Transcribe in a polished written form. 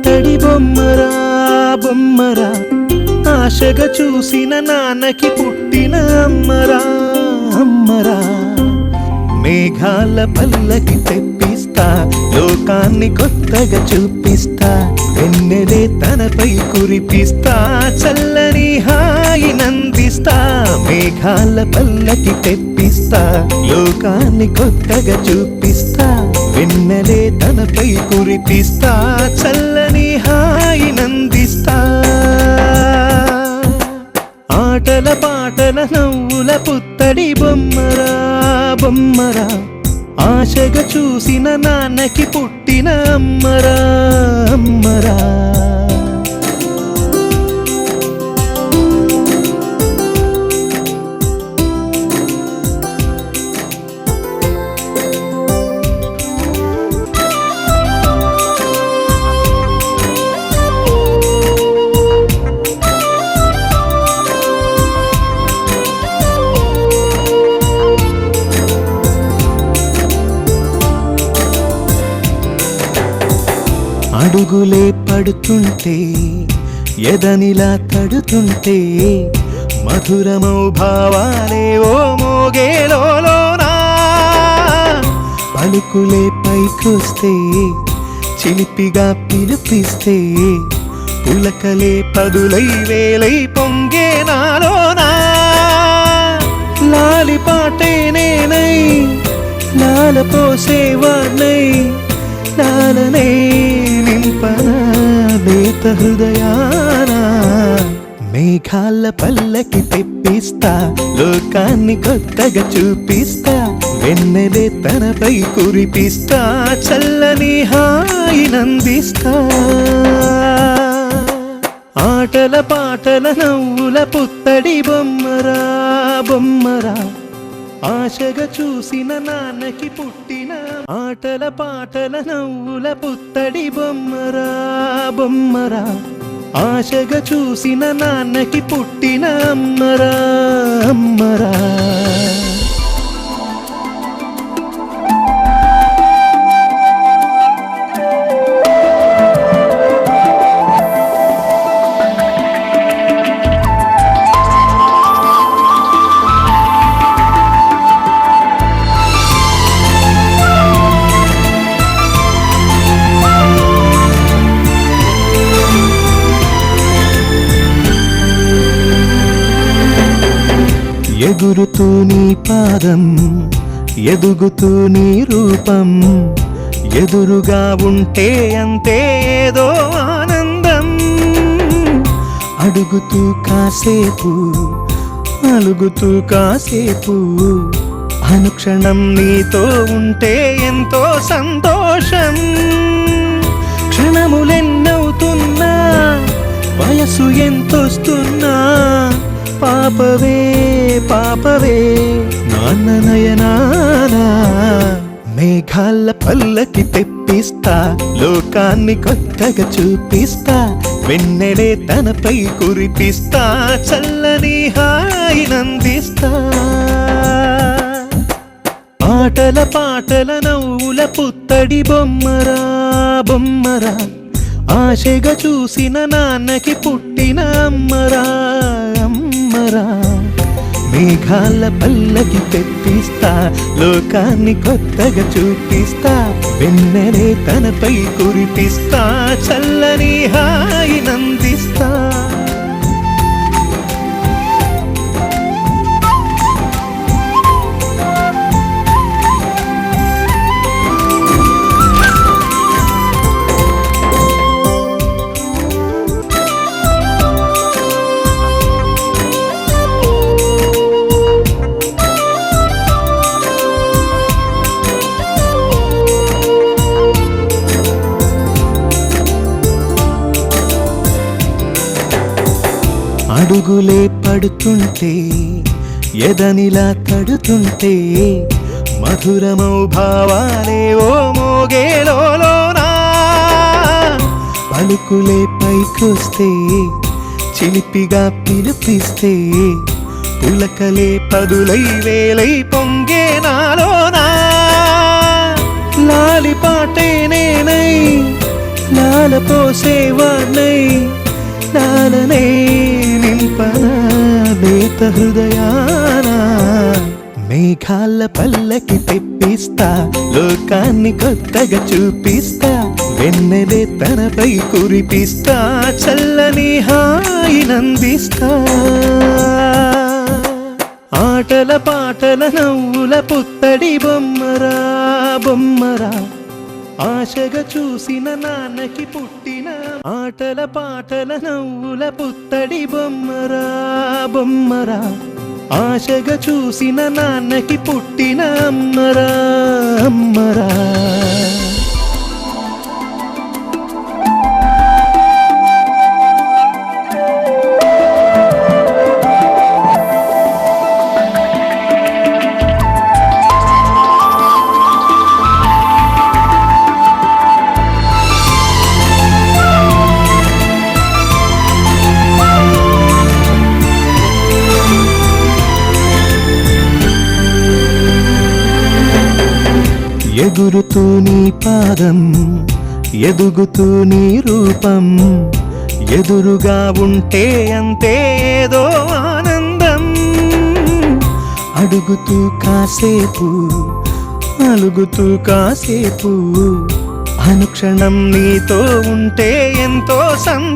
పుత్తడి బొమ్మరా బొమ్మరా, ఆశగా చూసిన నాన్నకి పుట్టిన అమ్మరా అమ్మరా. మేఘాల పల్లకి తెప్పిస్తా, లోకాన్ని కొత్తగా చూపిస్తా, వెన్నెలే తనపై కురిపిస్తా, చల్లని హాయి నందిస్తా. మేఘాల పల్లకి తెప్పిస్తా, లోకాన్ని కొత్తగా చూపిస్తా, వెన్నెలే తనపై కురిపిస్తా, చల్లని హాయి నందిస్తా. ఆటల పాటల నవ్వుల పుత్తడి బొమ్మరా బొమ్మరా, ఆశగా చూసిన నాన్నకి పుట్టిన అమ్మరా అమ్మరా. అడుగులే పడుతుంటే ఎదనిలా తడుతుంటే, మధురమౌ భావాలే ఓ మోగేలోనా. పలుకులే పైకొస్తే చిలిపిగా పిలిపిస్తే, పులకలే పదులై వేలై పొంగే నాలోనా. లాలి పాటే నేనై లాల పోసేవాణ్ణై, లాలనే నింపనా లేత హృదయానా. మేఘాల పల్లకి తెప్పిస్తా, లోకాన్ని కొత్తగా చూపిస్తా, వెన్నెలే తనపై కురిపిస్తా, చల్లని హాయి నందిస్తా. ఆటల పాటల నవ్వుల పుత్తడి బొమ్మరా బొమ్మరా, ఆశగా చూసిన నాన్నకి పుట్టిన. ఆటల పాటల నవ్వుల పుత్తడి బొమ్మరా బొమ్మరా, ఆశగా చూసిన నాన్నకి పుట్టిన అమ్మరా అమ్మరా. ఎగురుతూ నీ పాదం, ఎదుగుతూ నీ రూపం, ఎదురుగా ఉంటే అంతే ఏదో ఆనందం. అడుగుతూ కాసేపు, అలుగుతూ కాసేపు, అనుక్షణం నీతో ఉంటే ఎంతో సంతోషం. క్షణములెన్నవుతున్నా, వయసు ఎంతొస్తున్నా, పాపవే పాపవే నాన్న నయనానా. మేఘాల పల్లకి తెప్పిస్తా, లోకాన్ని కొత్తగా చూపిస్తా, వెన్నెలే తనపై కురిపిస్తా, చల్లని హాయి నందిస్తా. ఆటల పాటల నవ్వుల పుత్తడి బొమ్మరా బొమ్మరా, ఆశగా చూసిన నాన్నకి పుట్టిన అమ్మరా అమ్మరా. మేఘాల పల్లకి తెప్పిస్తా, లోకాన్ని కొత్తగా చూపిస్తా, వెన్నెలే తనపై కురిపిస్తా, చల్లని హాయి నందిస్తా. అడుగులే పడుతుంటే ఎదనిలా తడుతుంటే, మధురమౌ భావాలే ఓ మోగేలోనా. పలుకులే పైకొస్తే చిలిపిగా పిలిపిస్తే, పులకలే పదులై వేలై పొంగే నాలోనా. లాలి పాటే నేనై లాలపోసేవాణ్ణై లాలనే నింపనా లేత హృదయాన. మేఘాల పల్లకి తెప్పిస్తా, లోకాన్ని కొత్తగా చూపిస్తా, వెన్నెలే తనపై కురిపిస్తా, చల్లని హాయినందిస్తా. ఆటల పాటల నవ్వుల పుత్తడి బొమ్మరా బొమ్మరా, ఆశగా చూసిన నాన్నకి పుట్టిన. ఆటల పాటల నవ్వుల పుత్తడి బొమ్మరా బొమ్మరా, ఆశగా చూసిన నాన్నకి పుట్టిన అమ్మరా అమ్మరా. ఎగురుతూ నీ పాదం, ఎదుగుతూ నీ రూపం, ఎదురుగా ఉంటే అంతే ఏదో ఆనందం. అడుగుతూ కాసేపు, అలుగుతూ కాసేపు, అనుక్షణం నీతో ఉంటే ఎంతో సంతోషం.